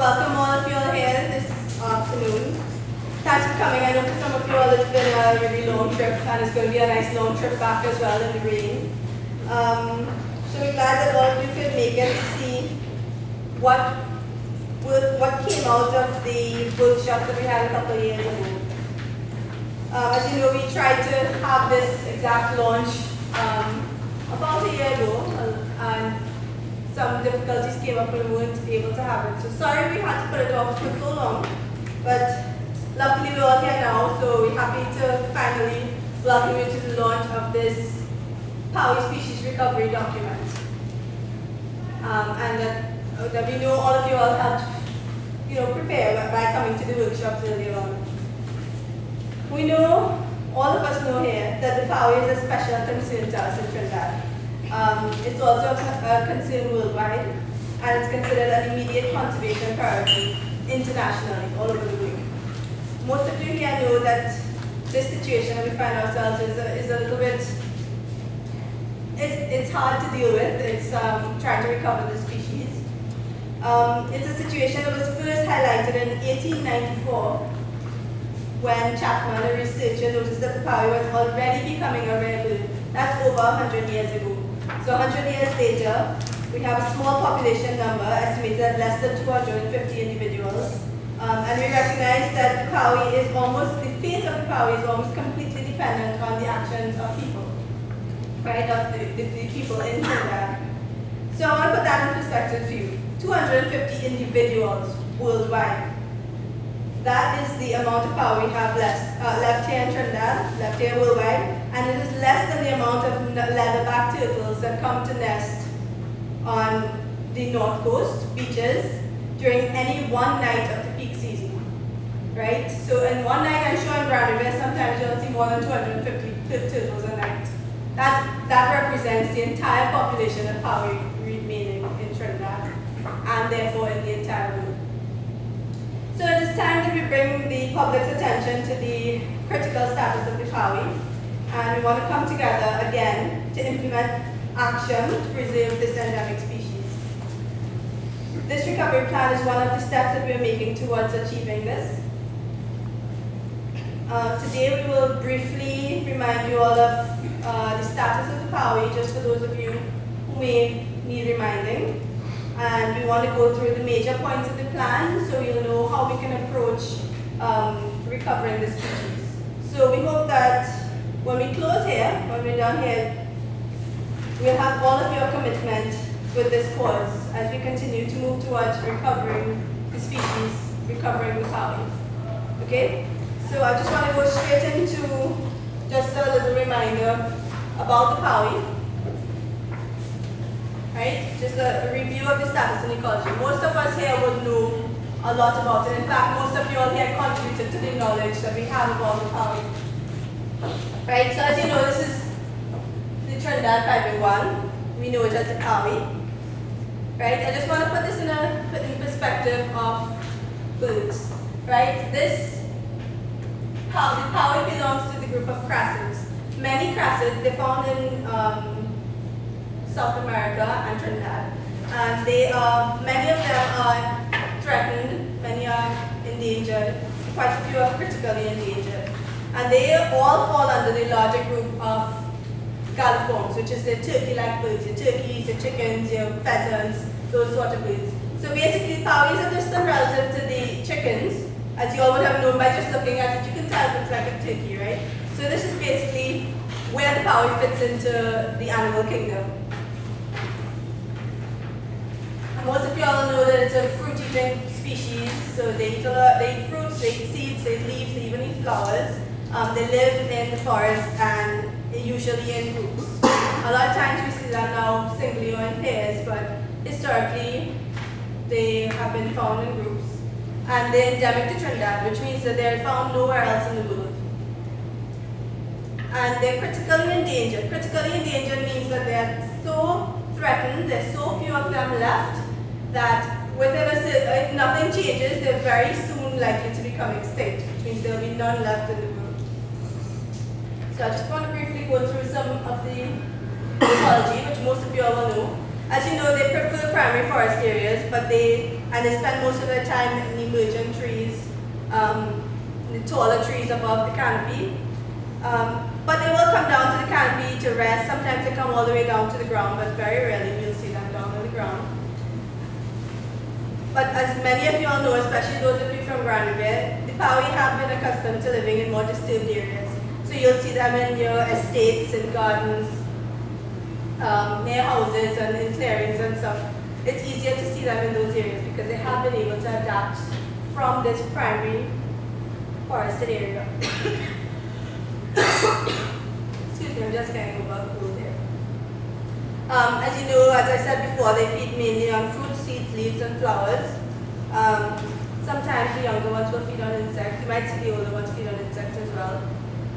welcome all of you all here this afternoon. Thanks for coming. I know for some of you all it's been a really long trip, and it's going to be a nice long trip back as well in the rain. So we're glad that all of you could make it to see what came out of the workshop that we had a couple of years ago. As you know, we tried to have this exact launch about a year ago, and some difficulties came up and we weren't able to have it. So sorry we had to put it off for so long, but luckily we're all here now, so we're happy to finally welcome you to the launch of this Pawi species recovery document. And that we know all of you all helped prepare by coming to the workshops earlier on. We know, all of us know here, that the Pawi is a special concern to us in Trinidad. It's also a concern worldwide, and it's considered an immediate conservation priority internationally, all over the world. Most of you here know that this situation that we find ourselves is a little bit, it's hard to deal with. It's trying to recover the species. It's a situation that was first highlighted in 1894 when Chapman, a researcher, noticed that the Pawi was already becoming a rare bird. That's over 100 years ago. So 100 years later, we have a small population number, estimated at less than 250 individuals. And we recognize that the Pawi is the fate of the Pawi is almost completely dependent on the actions of people, right, of the people in Trinidad. So I want to put that in perspective for you. 250 individuals worldwide. That is the amount of Pawi we have left here in Trinidad, left here worldwide, and it is less than the amount of leatherback turtles that come to nest on the north coast beaches during any one night of the peak season, right? So in one night, I'm sure in Grand River, sometimes you'll see more than 250 turtles a night. That represents the entire population of Pawi remaining in Trinidad, and therefore in the entire world. So it is time that we bring the public's attention to the critical status of the Pawi, and we want to come together again to implement action to preserve this endemic species. This recovery plan is one of the steps that we are making towards achieving this. Today we will briefly remind you all of the status of the Pawi, just for those of you who may need reminding. And we want to go through the major points of the plan so you'll know how we can approach recovering the species. So we hope that when we close here, when we're done here, we'll have all of your commitment with this cause as we continue to move towards recovering the species, recovering the Pawi. Okay? So I just want to go straight into just a little reminder about the Pawi. Right? Just a review of the status and ecology. Most of us here would know a lot about it. In fact, most of you all here contributed to the knowledge that we have about the Pawi. Right? So as you know, this is the Trinidad Piping-guan. We know it as the Pawi. Right? I just want to put this in perspective of birds. Right? The Pawi belongs to the group of crassids. Many crassids, they're found in South America and Trinidad, and many of them are threatened, many are endangered, quite a few are critically endangered, and they all fall under the larger group of galliforms, which is the turkey-like birds, your turkeys, your chickens, your pheasants, those sort of birds. So basically, Pawis are distant relative to the chickens, as you all would have known by just looking at it. You can tell it looks like a turkey, right? So this is basically where the Pawi fits into the animal kingdom. Most of you all know that it's a fruit-eating species, so they eat fruits, they eat seeds, they eat leaves, they even eat flowers. They live in the forest and usually in groups. A lot of times we see them now singly or in pairs, but historically they have been found in groups. And they're endemic to Trinidad, which means that they're found nowhere else in the world. And they're critically endangered. Critically endangered means that they're so threatened, there's so few of them left, that if nothing changes, they're very soon likely to become extinct, which means there will be none left in the world. So I just want to briefly go through some of the ecology, which most of you all will know. As you know, they prefer primary forest areas, but they and they spend most of their time in emergent trees, the taller trees above the canopy. But they will come down to the canopy to rest. Sometimes they come all the way down to the ground, but very rarely you'll see them down on the ground. But as many of you all know, especially those of you from Grand Riviere, the Pawi have been accustomed to living in more disturbed areas. So you'll see them in your estates and gardens, near houses and in clearings and stuff. It's easier to see them in those areas because they have been able to adapt from this primary forested area. Excuse me, I'm just getting over a cold there. As you know, as I said before, they feed mainly on fruit, seeds, leaves, and flowers. Sometimes the younger ones will feed on insects. You might see the older ones feed on insects as well.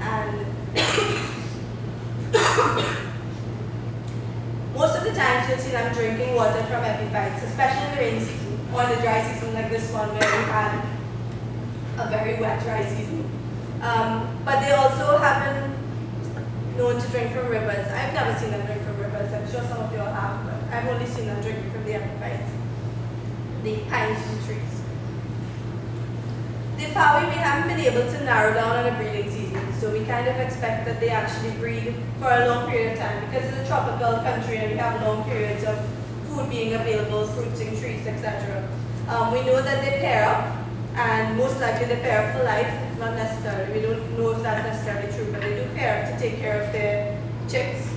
And most of the times you'll see them drinking water from epiphytes, especially in the rainy season or in the dry season like this one where we had a very wet dry season. But they also have been known to drink from rivers. I've never seen them drink from rivers. I'm sure some of you all have, but I've only seen them drinking from the epiphytes, the pines and trees. The Pawi, we haven't been able to narrow down on a breeding season, so we kind of expect that they actually breed for a long period of time because it's a tropical country and we have long periods of food being available, fruits and trees, etc. We know that they pair up, and most likely they pair up for life. It's not necessarily, we don't know if that's necessarily true, but they do pair up to take care of their chicks.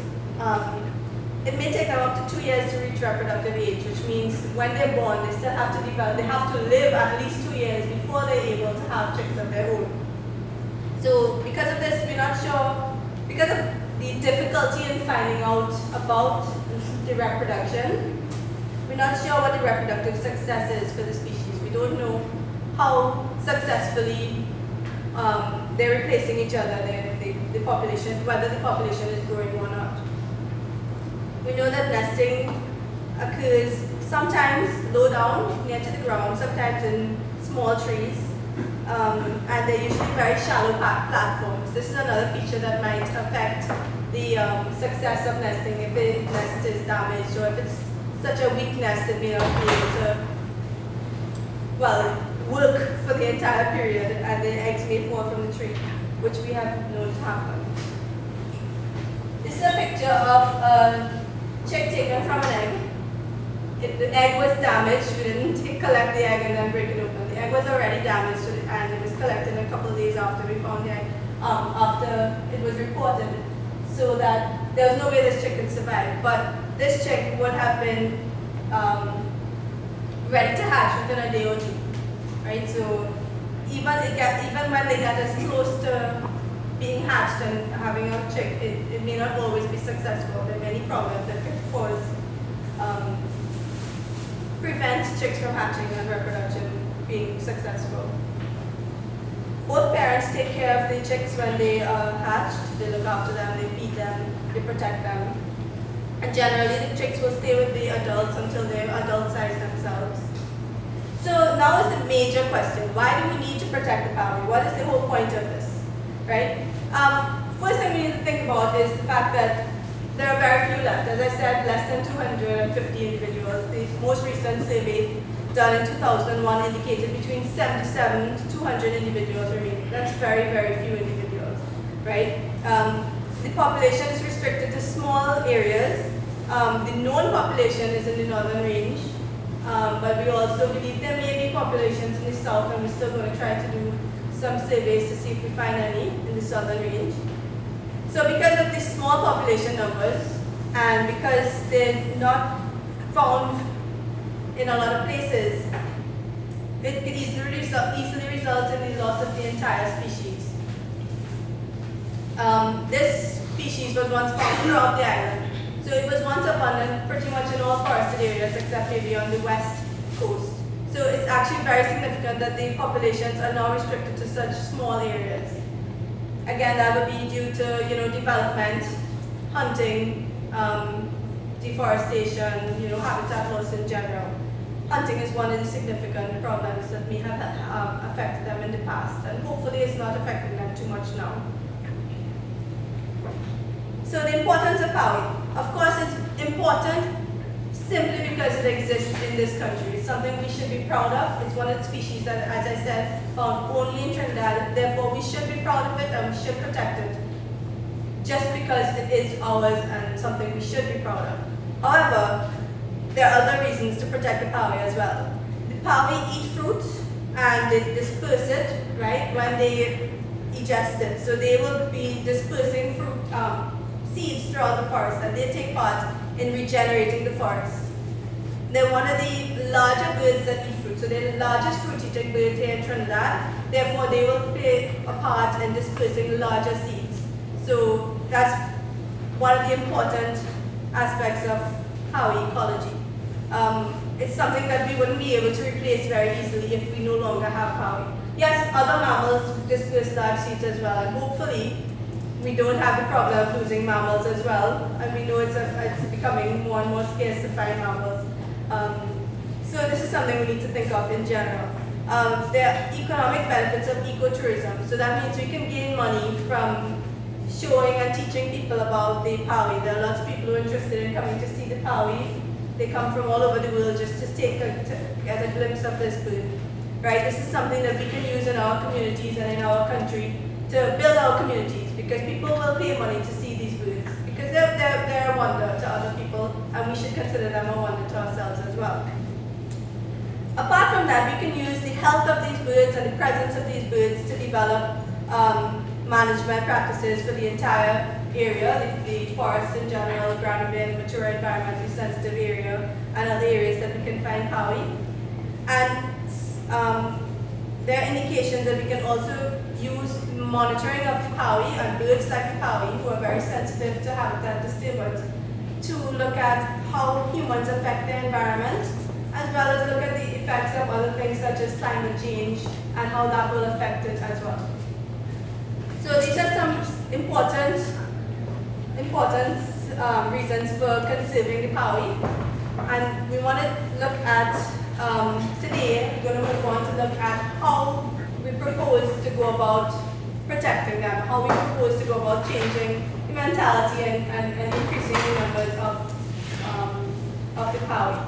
It may take them up to 2 years to reach reproductive age, which means when they're born, they still have to develop, they have to live at least 2 years before they're able to have chicks of their own. So because of this, we're not sure, because of the difficulty in finding out about the reproduction, we're not sure what the reproductive success is for the species. We don't know how successfully they're replacing each other, the population, whether the population is growing or not. We know that nesting occurs sometimes low down, near to the ground, sometimes in small trees, and they're usually very shallow platforms. This is another feature that might affect the success of nesting. If the nest is damaged or if it's such a weak nest, it may not be able to, well, work for the entire period, and the eggs may fall from the tree, which we have known to happen. This is a picture of a chick taken from an egg. The egg was damaged. We didn't collect the egg and then break it open. The egg was already damaged, and it was collected a couple of days after we found the egg, after it was reported, so that there was no way this chick could survive. But this chick would have been ready to hatch within a day or two, right? So even when they get as close to being hatched and having a chick, it may not always be successful. There are many problems that could cause, prevent chicks from hatching and reproduction being successful. Both parents take care of the chicks when they are hatched. They look after them, they feed them, they protect them. And generally the chicks will stay with the adults until they're adult size themselves. So now is the major question. Why do we need to protect the Pawi? What is the whole point of this? Right? First thing we need to think about is the fact that there are very few left. As I said, less than 250 individuals. The most recent survey done in 2001 indicated between 77 to 200 individuals remaining. That's very, very few individuals, right? The population is restricted to small areas. The known population is in the northern range, but we also believe there may be populations in the south, and we're still going to try to do some surveys to see if we find any in the southern range. So because of the small population numbers, and because they're not found in a lot of places, it could easily result in the loss of the entire species. This species was once found throughout the island. So it was once abundant pretty much in all forested areas except maybe on the west coast. So it's actually very significant that the populations are now restricted to such small areas. Again, that would be due to development, hunting, deforestation, habitat loss in general. Hunting is one of the significant problems that may have affected them in the past, and hopefully it's not affecting them too much now. So the importance of Pawi. Of course, it's important simply because it exists in in this country. It's something we should be proud of. It's one of the species that, as I said, found only in Trinidad. Therefore, we should be proud of it and we should protect it, just because it is ours and something we should be proud of. However, there are other reasons to protect the Pawi as well. The Pawi eat fruit and they disperse it, right, when they ingest it. So they will be dispersing fruit, seeds throughout the forest, and they take part in regenerating the forest. They're one of the larger birds that eat fruit. So they're the largest fruit-eating bird here in Trinidad. Therefore, they will play a part in dispersing larger seeds. So that's one of the important aspects of Pawi ecology. It's something that we wouldn't be able to replace very easily if we no longer have Pawi. Yes, other mammals disperse large seeds as well, and hopefully we don't have the problem of losing mammals as well. And we know it's becoming more and more scarce to find mammals. So this is something we need to think of in general. There are economic benefits of ecotourism. So that means we can gain money from showing and teaching people about the Pawi. There are lots of people who are interested in coming to see the Pawi. They come from all over the world just to get a glimpse of this bird. Right? This is something that we can use in our communities and in our country to build our communities, because people will pay money to see these birds, because they're a wonder to other people, and we should consider them a wonder to ourselves as well. Apart from that, we can use the health of these birds and the presence of these birds to develop management practices for the entire area, the forest in general, Granaville, mature environmentally sensitive area, and other areas that we can find Pawi. And there are indications that we can also use monitoring of the Pawi and birds like the Pawi, who are very sensitive to habitat disturbance, to look at how humans affect the environment, as well as look at the effects of other things such as climate change and how that will affect it as well. So these are some important reasons for conserving the Pawi, and we want to look at today we're going to move on to look at how we propose to go about protecting them, how we propose to go about changing the mentality and increasing the numbers of the Pawi.